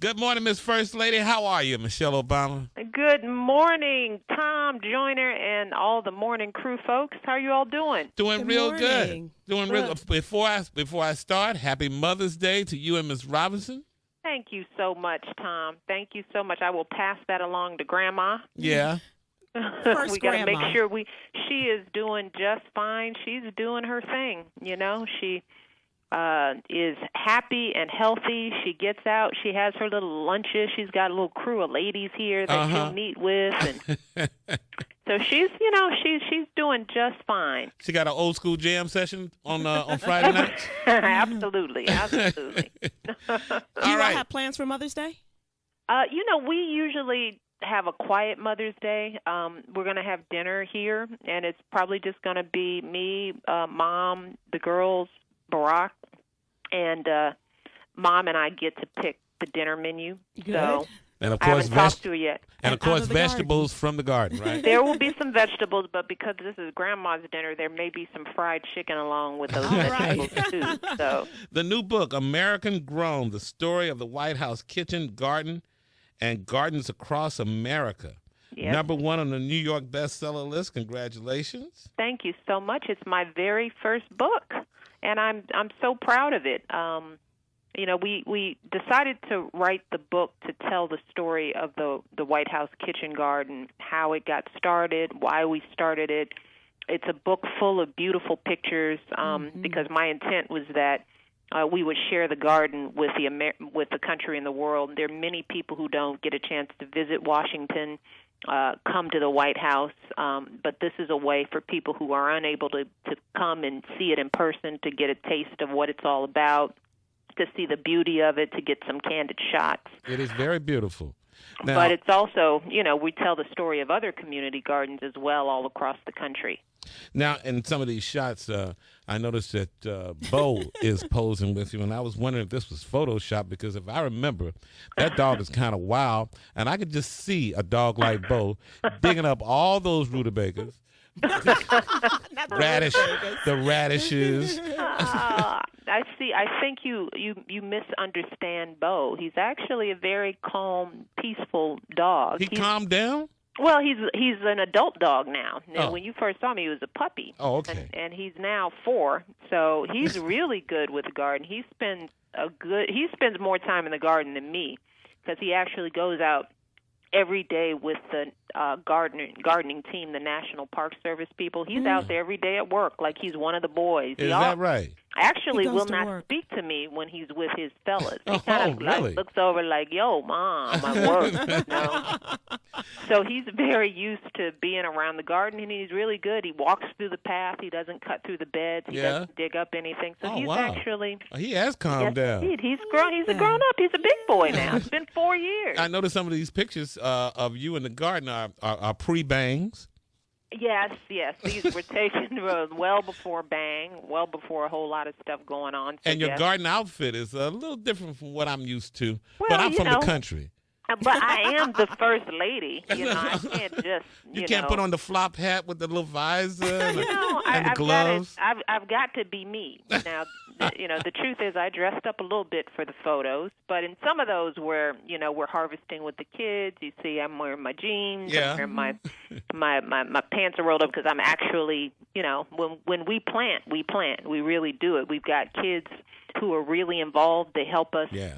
Good morning, Miss First Lady. How are you, Michelle Obama? Good morning, Tom, Joyner, and all the morning crew folks. How are you all doing? Doing Good real morning. good. Doing real good. Before I start, happy Mother's Day to you and Miss Robinson. Thank you so much, Tom. Thank you so much. I will pass that along to Grandma. Yeah. First We got to make Grandma. sure she is doing just fine. She's doing her thing. You know, she is happy and healthy. She gets out. She has her little lunches. She's got a little crew of ladies here that she'll meet with, and so she's doing just fine. She got an old school jam session on Friday nights. Absolutely. Do you all right. have plans for Mother's Day? We usually have a quiet Mother's Day. We're going to have dinner here, and it's probably just going to be me, Mom, the girls, Barack, and Mom and I get to pick the dinner menu. Good. So And of I course, haven't talked to her yet. and of Out course, of the vegetables from the garden, right? There will be some vegetables, but because this is Grandma's dinner, there may be some fried chicken along with those All right. vegetables too. So The new book, American Grown: The Story of the White House Kitchen, Garden, and Gardens Across America. Yes. #1 on the New York bestseller list. Congratulations. Thank you so much. It's my very first book, and I'm so proud of it. We decided to write the book to tell the story of the White House kitchen garden, how it got started, why we started it. It's a book full of beautiful pictures because my intent was that we would share the garden with the country and the world. There are many people who don't get a chance to visit Washington, come to the White House, but this is a way for people who are unable to come and see it in person to get a taste of what it's all about, to see the beauty of it, to get some candid shots. It is very beautiful. Now, But it's also, we tell the story of other community gardens as well all across the country. Now, in some of these shots, I noticed that Bo is posing with you, and I was wondering if this was Photoshop, because if I remember, that dog is kind of wild, and I could just see a dog like Bo digging up all those rutabagas, the radishes. I see. I think you misunderstand Bo. He's actually a very calm, peaceful dog. He calmed down? Well, he's an adult dog now. Oh. When you first saw him, he was a puppy. Oh, okay. And he's now 4, so he's really good with the garden. He spends more time in the garden than me, because he actually goes out every day with the gardening team, the National Park Service people. He's out there every day at work like he's one of the boys. Is that right? Actually He goes will to not work. speak to me when he's with his fellas. He Oh, kind of really? looks over like, yo, Mom, I work. So he's very used to being around the garden, and he's really good. He walks through the path. He doesn't cut through the beds. He Yeah. doesn't dig up anything. So Oh, he's wow. actually... He has calmed Yes, down. indeed. He's grown. He's a grown-up. He's a big boy now. It's been 4 years. I noticed some of these pictures of you in the garden are pre-bangs. Yes. These were taken well before Bang, well before a whole lot of stuff going on. So And your yes. garden outfit is a little different from what I'm used to. Well, but I'm you from know. the country. But I am the first lady. I can't just, You can't put on the flop hat with the little visor and, and the I've gloves. I've got to be me. Now, the truth is I dressed up a little bit for the photos, but in some of those where, we're harvesting with the kids, you see I'm wearing my jeans, Yeah. I'm wearing my pants are rolled up, because I'm actually, when we plant, we really do it. We've got kids who are really involved. They help us. Yeah.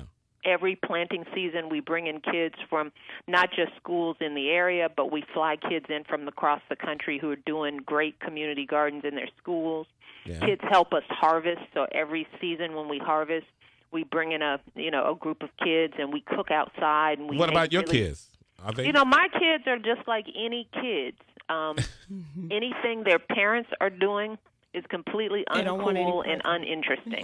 Every planting season, we bring in kids from not just schools in the area, but we fly kids in from across the country who are doing great community gardens in their schools. Yeah. Kids help us harvest, so every season when we harvest, we bring in a group of kids, and we cook outside. And we What make about your really- kids? Are they? my kids are just like any kids. Anything their parents are doing is completely They don't want any uncool and uninteresting.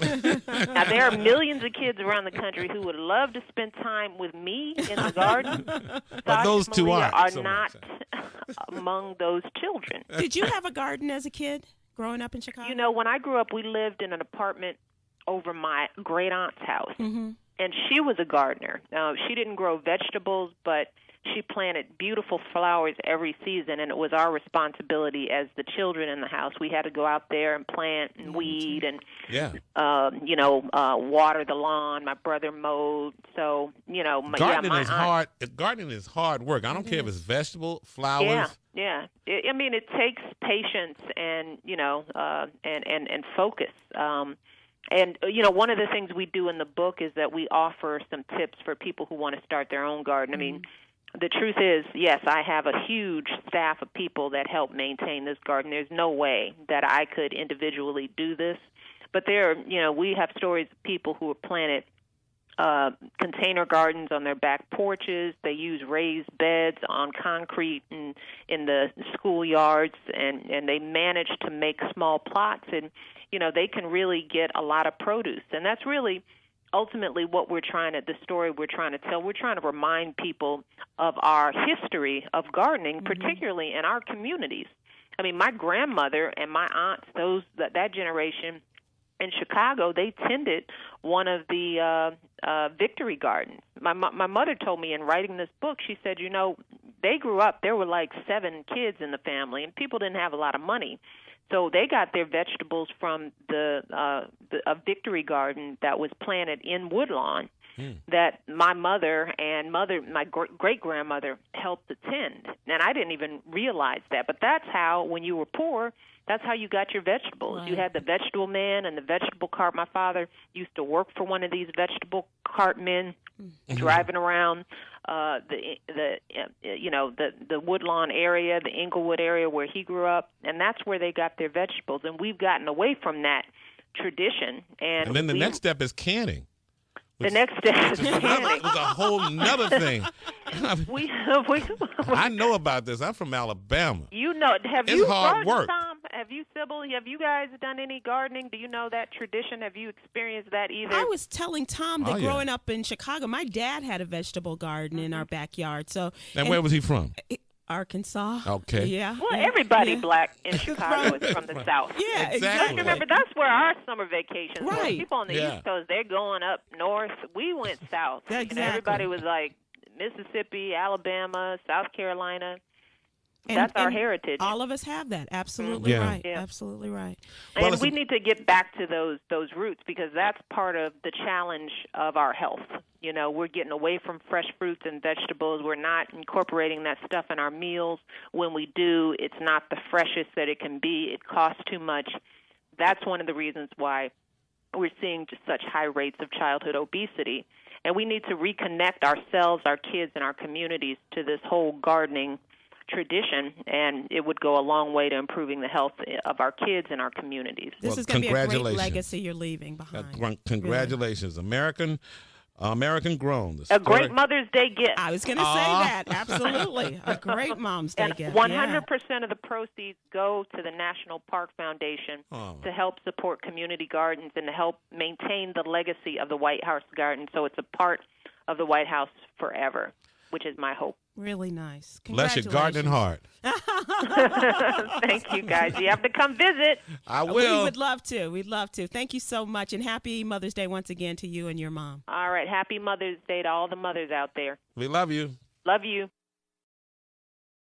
Now, there are millions of kids around the country who would love to spend time with me in the garden. But those Sasha two Maria aren't are so not much. among those children. Did you have a garden as a kid growing up in Chicago? When I grew up, we lived in an apartment over my great-aunt's house, Mm-hmm. and she was a gardener. She didn't grow vegetables, but she planted beautiful flowers every season, and it was our responsibility as the children in the house. We had to go out there and plant and weed and, Yeah. water the lawn. My brother mowed. So, Gardening is hard. Gardening is hard work. I don't care if it's vegetable, flowers. Yeah. I mean, it takes patience and and focus. And one of the things we do in the book is that we offer some tips for people who want to start their own garden. I mean, the truth is, yes, I have a huge staff of people that help maintain this garden. There's no way that I could individually do this. But we have stories of people who have planted container gardens on their back porches. They use raised beds on concrete and in the schoolyards, and they manage to make small plots, and they can really get a lot of produce. And that's really ultimately the story we're trying to tell. We're trying to remind people of our history of gardening, particularly in our communities. I mean, my grandmother and my aunts, that generation in Chicago, they tended one of the Victory Gardens. My mother told me in writing this book, she said, they grew up, there were like 7 kids in the family, and people didn't have a lot of money. So they got their vegetables from a Victory Garden that was planted in Woodlawn that my mother and my great-grandmother helped attend. And I didn't even realize that. But that's how, when you were poor, that's how you got your vegetables. Right. You had the vegetable man and the vegetable cart. My father used to work for one of these vegetable cart men, driving around the Woodlawn area, the Inglewood area where he grew up, and that's where they got their vegetables. And we've gotten away from that tradition. And then the next step is canning. The next step is canning. It was a whole nother thing. I know about this. I'm from Alabama. It's hard work. Tom? Have you, Sybil, have you guys done any gardening? Do you know that tradition? Have you experienced that either? I was telling Tom that growing up in Chicago, my dad had a vegetable garden in our backyard. And where was he from? Arkansas. Okay. Yeah. Well, everybody black in Chicago is from the South. Yeah, exactly. Remember, that's where our summer vacations were. Right. People on the East Coast, they're going up north. We went south. Exactly. Everybody was like Mississippi, Alabama, South Carolina. That's our heritage. All of us have that. Absolutely right. Yeah. Absolutely right. And we need to get back to those roots, because that's part of the challenge of our health. We're getting away from fresh fruits and vegetables. We're not incorporating that stuff in our meals. When we do, it's not the freshest that it can be. It costs too much. That's one of the reasons why we're seeing just such high rates of childhood obesity. And we need to reconnect ourselves, our kids, and our communities to this whole gardening tradition, and it would go a long way to improving the health of our kids and our communities. This is going to be a great legacy you're leaving behind. Congratulations. Really. American grown. A great Mother's Day gift. I was going to say that. Absolutely. A great Mom's Day gift. 100% of the proceeds go to the National Park Foundation to help support community gardens and to help maintain the legacy of the White House Garden, so it's a part of the White House forever, which is my hope. Really nice. Bless your gardening heart. Thank you, guys. You have to come visit. I will. We would love to. We'd love to. Thank you so much, and happy Mother's Day once again to you and your mom. All right. Happy Mother's Day to all the mothers out there. We love you. Love you.